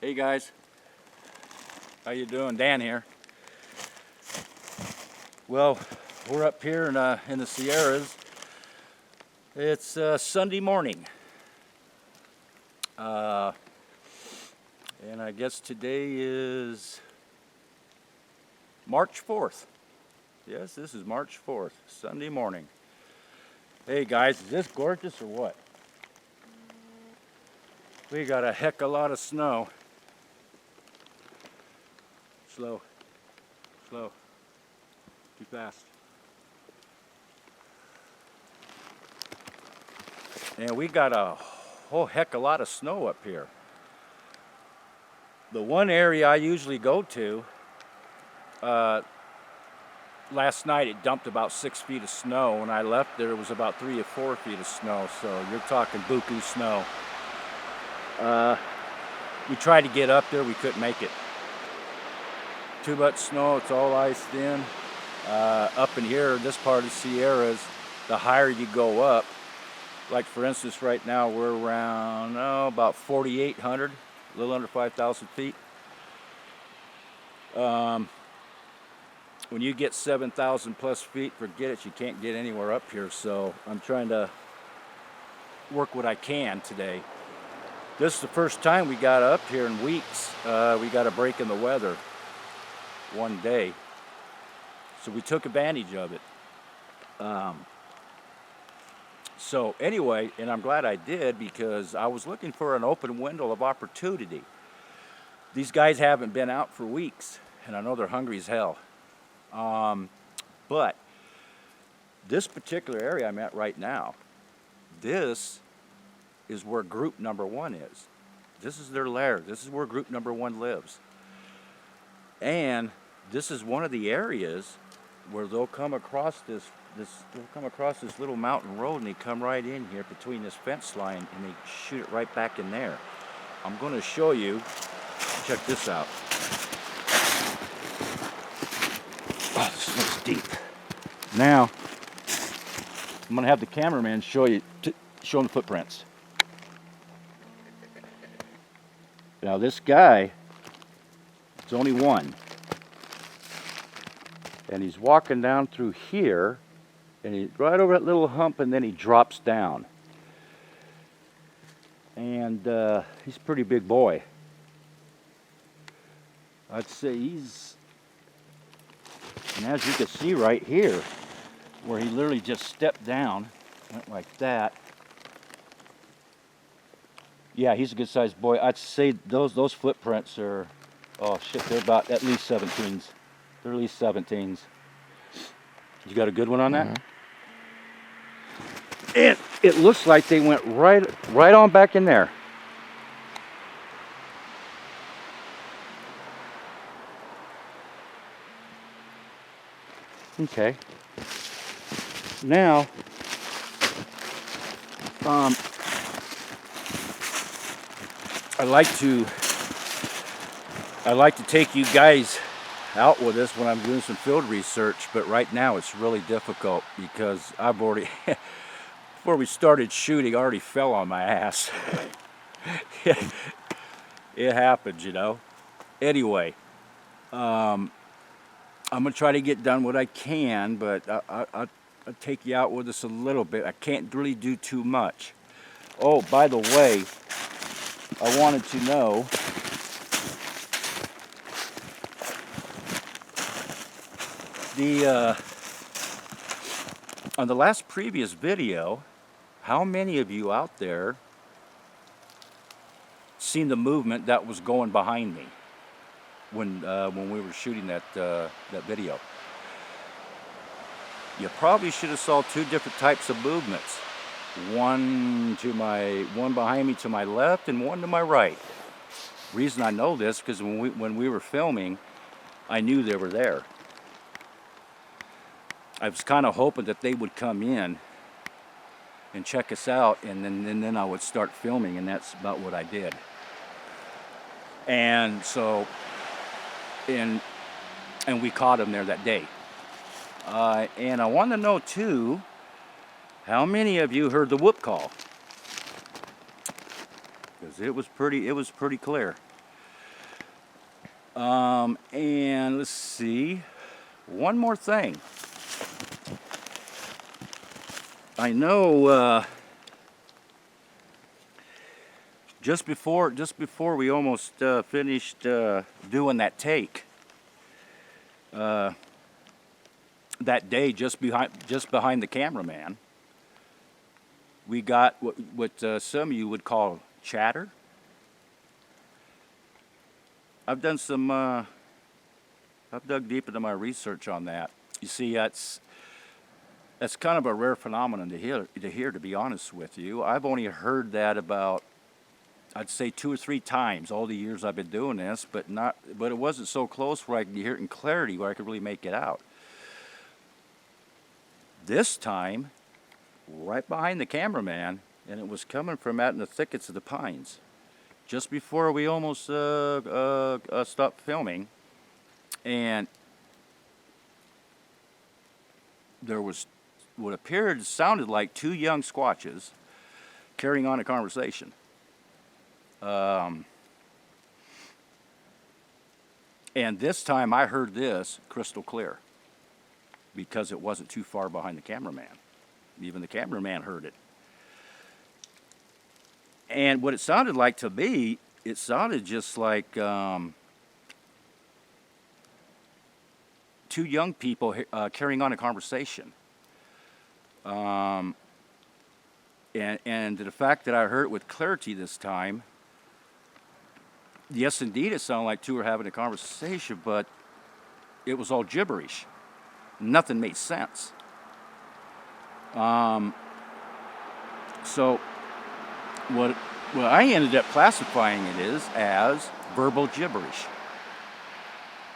Hey guys, how you doing? Dan here. Well, we're up here in the Sierras. It's Sunday morning, and I guess today is March 4th. Yes, this is March 4th, Sunday morning. Hey guys, is this gorgeous or what? We got a heck of a lot of snow. Slow, slow, too fast. And we got a whole heck of a lot of snow up here. The one area I usually go to, last night it dumped about 6 feet of snow. When I left there, it was about 3 or 4 feet of snow, so you're talking buku snow. We tried to get up there, we couldn't make it. Too much snow, it's all iced in. Up in here, this part of the Sierras, the higher you go up, like for instance right now we're around about 4,800, a little under 5,000 feet. When you get 7,000 plus feet, forget it, you can't get anywhere up here, so I'm trying to work what I can today. This is the first time we got up here in weeks. We got a break in the weather one day, so we took advantage of it. So anyway, and I'm glad I did, because I was looking for an open window of opportunity. These guys haven't been out for weeks, and I know they're hungry as hell. But this particular area I'm at right now, this is where group number 1 is. This is their lair. This is where group number 1 lives. And this is one of the areas where they'll come across this little mountain road, and they come right in here between this fence line and they shoot it right back in there. I'm going to show you. Check this out. Oh, this snow's deep. Now, I'm going to have the cameraman show them the footprints. Now this guy, it's only one. And he's walking down through here, and he's right over that little hump, and then he drops down. And he's a pretty big boy. I'd say he's, and as you can see right here, where he literally just stepped down, went like that. Yeah, he's a good sized boy. I'd say those footprints are, oh shit, they're about at least 17s. They're at least 17s. You got a good one on that? And it looks like they went right on back in there. Okay. Now, I like to take you guys out with us when I'm doing some field research, but right now it's really difficult because I've already, before we started shooting, I already fell on my ass. It happens, you know. Anyway, I'm gonna try to get done what I can, but I'll take you out with us a little bit. I can't really do too much. Oh, by the way, I wanted to know, on the last previous video, how many of you out there seen the movement that was going behind me when we were shooting that video? You probably should have saw 2 different types of movements. One behind me to my left, and one to my right. Reason I know this, because when we were filming, I knew they were there. I was kind of hoping that they would come in and check us out, and then I would start filming, and that's about what I did. And so, and we caught them there that day. And I want to know too, how many of you heard the whoop call? Because it was pretty clear. And let's see, one more thing. I know just before we almost finished doing that take, that day, just behind the cameraman, we got what some of you would call chatter. I've done some, I've dug deep into my research on that. You see, that's kind of a rare phenomenon to hear, to be honest with you. I've only heard that about, I'd say 2 or 3 times all the years I've been doing this, but it wasn't so close where I could hear it in clarity, where I could really make it out. This time, right behind the cameraman, and it was coming from out in the thickets of the pines. Just before we almost stopped filming, and there was what sounded like 2 young squatches carrying on a conversation. And this time I heard this crystal clear because it wasn't too far behind the cameraman. Even the cameraman heard it. And what it sounded like to me, it sounded just like 2 young people carrying on a conversation. And the fact that I heard it with clarity this time, yes, indeed, it sounded like 2 were having a conversation, but it was all gibberish. Nothing made sense. So what I ended up classifying it as verbal gibberish.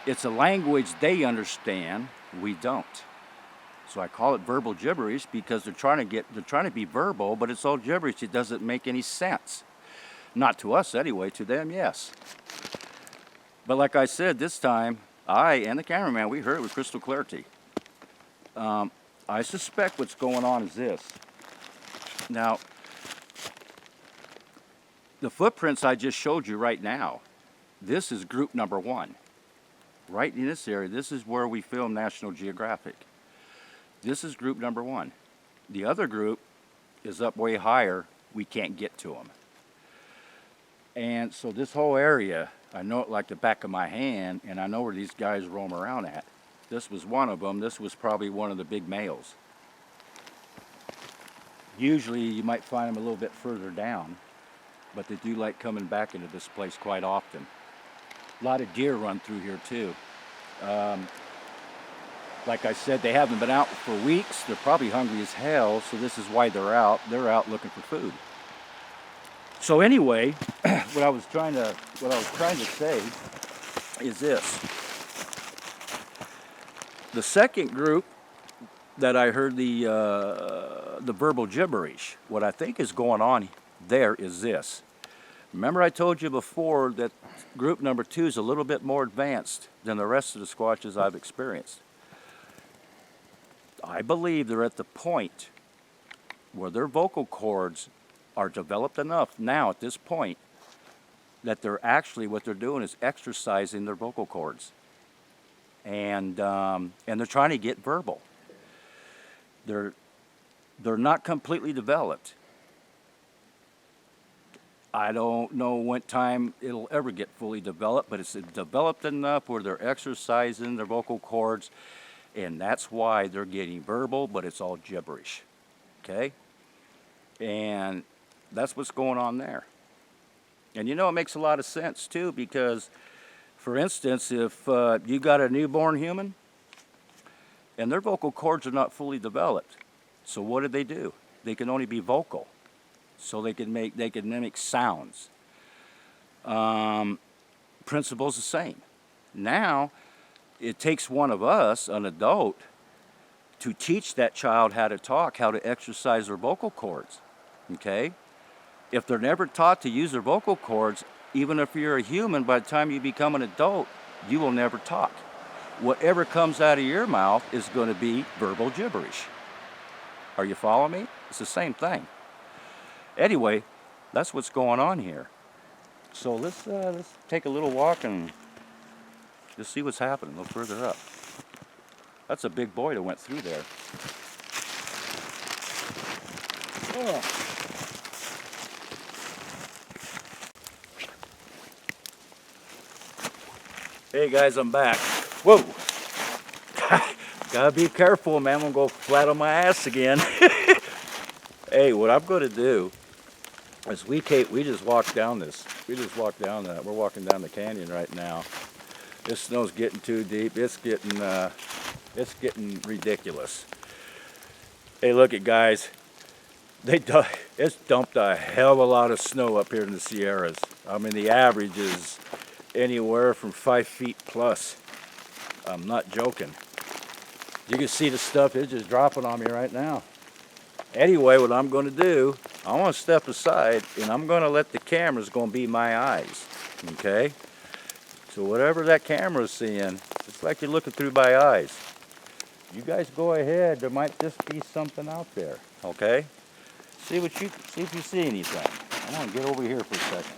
It's a language they understand, we don't. So I call it verbal gibberish because they're trying to be verbal, but it's all gibberish. It doesn't make any sense. Not to us anyway, to them, yes. But like I said, this time, I and the cameraman, we heard it with crystal clarity. I suspect what's going on is this. Now, the footprints I just showed you right now, this is group number 1. Right in this area, this is where we film National Geographic. This is group number 1. The other group is up way higher. We can't get to them. And so this whole area, I know it like the back of my hand, and I know where these guys roam around at. This was one of them. This was probably one of the big males. Usually you might find them a little bit further down, but they do like coming back into this place quite often. A lot of deer run through here too. Like I said, they haven't been out for weeks. They're probably hungry as hell, so this is why they're out. They're out looking for food. So anyway, what I was trying to say is this. The second group that I heard the verbal gibberish, what I think is going on there is this. Remember I told you before that group number 2 is a little bit more advanced than the rest of the squatches I've experienced. I believe they're at the point where their vocal cords are developed enough now at this point that they're actually, what they're doing is exercising their vocal cords. And they're trying to get verbal. They're not completely developed. I don't know what time it'll ever get fully developed, but it's developed enough where they're exercising their vocal cords, and that's why they're getting verbal, but it's all gibberish. Okay? And that's what's going on there. And you know, it makes a lot of sense too, because for instance, if you got a newborn human and their vocal cords are not fully developed, so what do? They can only be vocal, so they can mimic sounds. Principle's the same. Now, it takes one of us, an adult, to teach that child how to talk, how to exercise their vocal cords. Okay? If they're never taught to use their vocal cords, even if you're a human, by the time you become an adult, you will never talk. Whatever comes out of your mouth is going to be verbal gibberish. Are you following me? It's the same thing. Anyway, that's what's going on here. So let's take a little walk and Just see what's happening a little further up. That's a big boy that went through there. Oh. Hey guys, I'm back. Whoa! Gotta be careful, man. I'm gonna go flat on my ass again. Hey, what I'm gonna do is we just walked down this. We just walked down that. We're walking down the canyon right now. This snow's getting too deep. It's getting ridiculous. Hey, look at guys. It's dumped a hell of a lot of snow up here in the Sierras. I mean, the average is anywhere from 5 feet plus. I'm not joking. You can see the stuff is just dropping on me right now. Anyway, what I'm going to do, I want to step aside and I'm going to let the camera's going to be my eyes. Okay? So whatever that camera's seeing, it's like you're looking through my eyes. You guys go ahead. There might just be something out there. Okay? See if you see anything. I'm going to get over here for a second.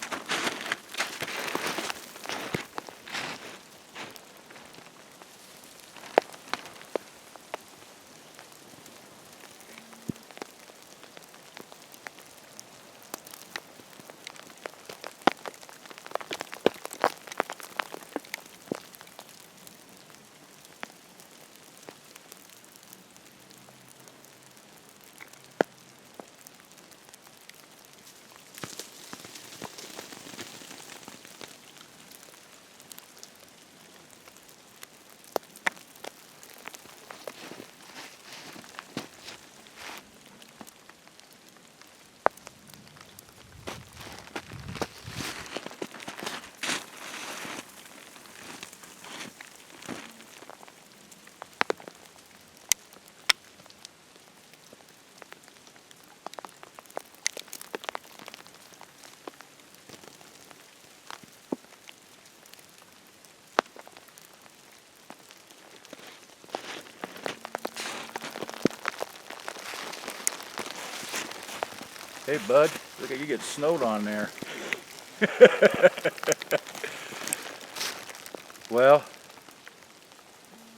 Hey bud, look at you get snowed on there. Well,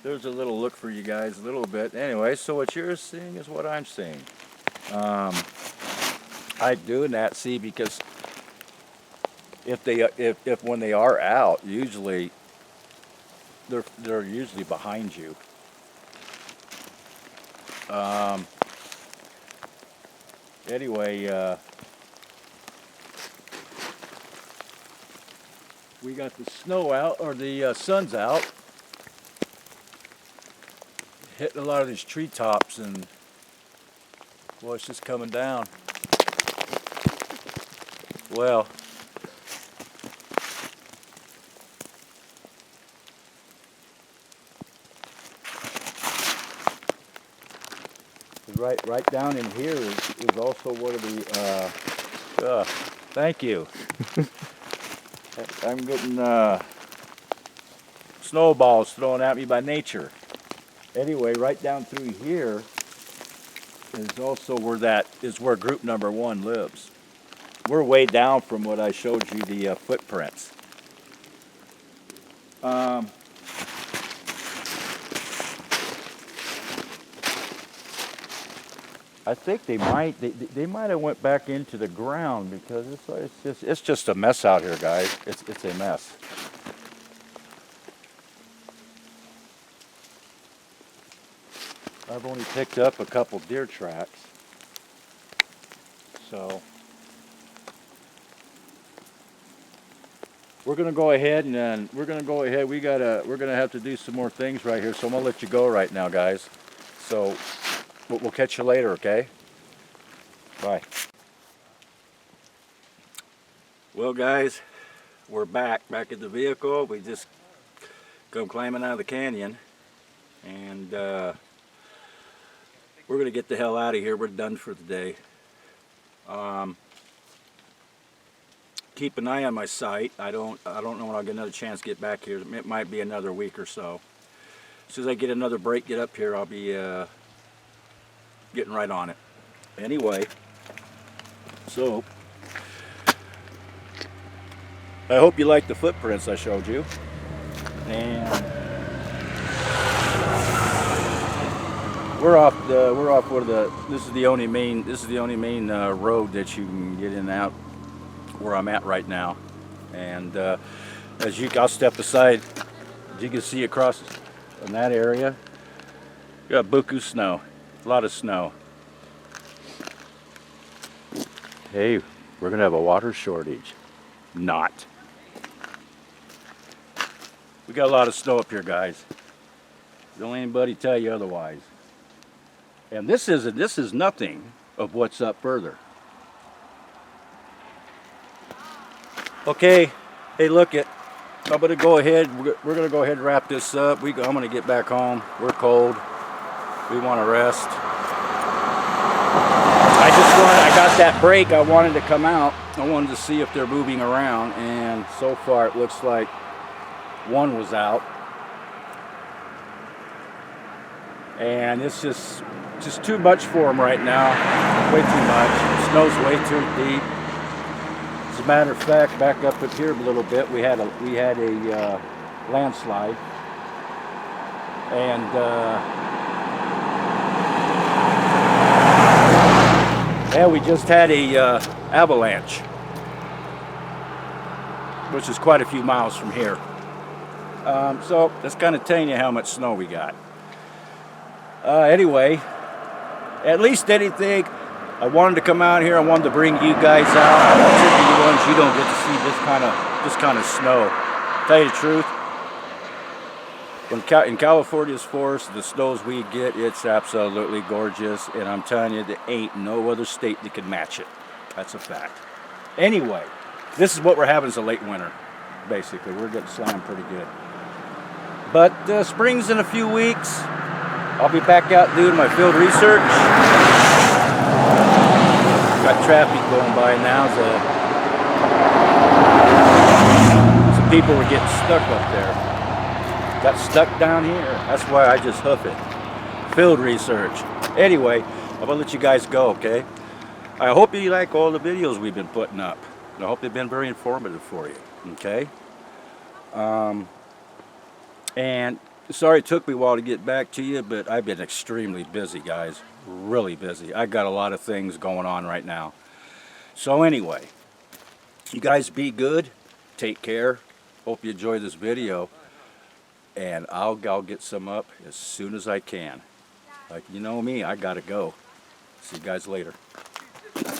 there's a little look for you guys, a little bit. Anyway, so what you're seeing is what I'm seeing. I'm doing that, see, because if when they are out, usually they're usually behind you. Anyway, we got the snow out, or the sun's out, hitting a lot of these treetops, and boy, it's just coming down. Well, right down in here is also one of the, thank you. I'm getting snowballs thrown at me by nature. Anyway, right down through here is also where group number 1 lives. We're way down from what I showed you, the footprints. I think they might have went back into the ground, because it's just a mess out here, guys. It's a mess. I've only picked up a couple deer tracks, so we're gonna go ahead and we're gonna have to do some more things right here. So I'm gonna let you go right now, guys. So we'll catch you later, okay? Bye. Well, guys, we're back at the vehicle. We just come climbing out of the canyon, and we're gonna get the hell out of here. We're done for the day. Keep an eye on my site. I don't know when I'll get another chance to get back here. It might be another week or so. As soon as I get another break, get up here, I'll be getting right on it. Anyway, so I hope you like the footprints I showed you. and we're off where this is the only main road that you can get in and out where I'm at right now. And I'll step aside. As you can see across in that area, we got buku snow, a lot of snow. Hey, we're gonna have a water shortage. Not. We got a lot of snow up here, guys. Don't let anybody tell you otherwise. And this is nothing of what's up further. Okay, hey, look it. I'm gonna go ahead. We're gonna go ahead and wrap this up. I'm gonna get back home. We're cold. We want to rest. I got that break. I wanted to come out. I wanted to see if they're moving around, and so far it looks like one was out. And it's just too much for them right now. Way too much. The snow's way too deep. As a matter of fact, back up here a little bit, we had a landslide, and yeah, we just had a avalanche, which is quite a few miles from here. So that's kind of telling you how much snow we got. Anyway, at least anything, I wanted to come out here. I wanted to bring you guys out. Typically, ones you don't get to see this kind of snow. Tell you the truth, in California's forests, the snows we get, it's absolutely gorgeous. And I'm telling you, there ain't no other state that can match it. That's a fact. Anyway, this is what we're having as a late winter. Basically, we're getting slammed pretty good. But spring's in a few weeks. I'll be back out doing my field research. Got traffic going by now, so some people were getting stuck up there. Got stuck down here. That's why I just hoof it. Field research. Anyway, I'm gonna let you guys go, okay? I hope you like all the videos we've been putting up. I hope they've been very informative for you, okay? And sorry it took me a while to get back to you, but I've been extremely busy, guys. Really busy. I got a lot of things going on right now. So anyway, you guys be good. Take care. Hope you enjoy this video. And I'll get some up as soon as I can. Like, you know me, I gotta go. See you guys later.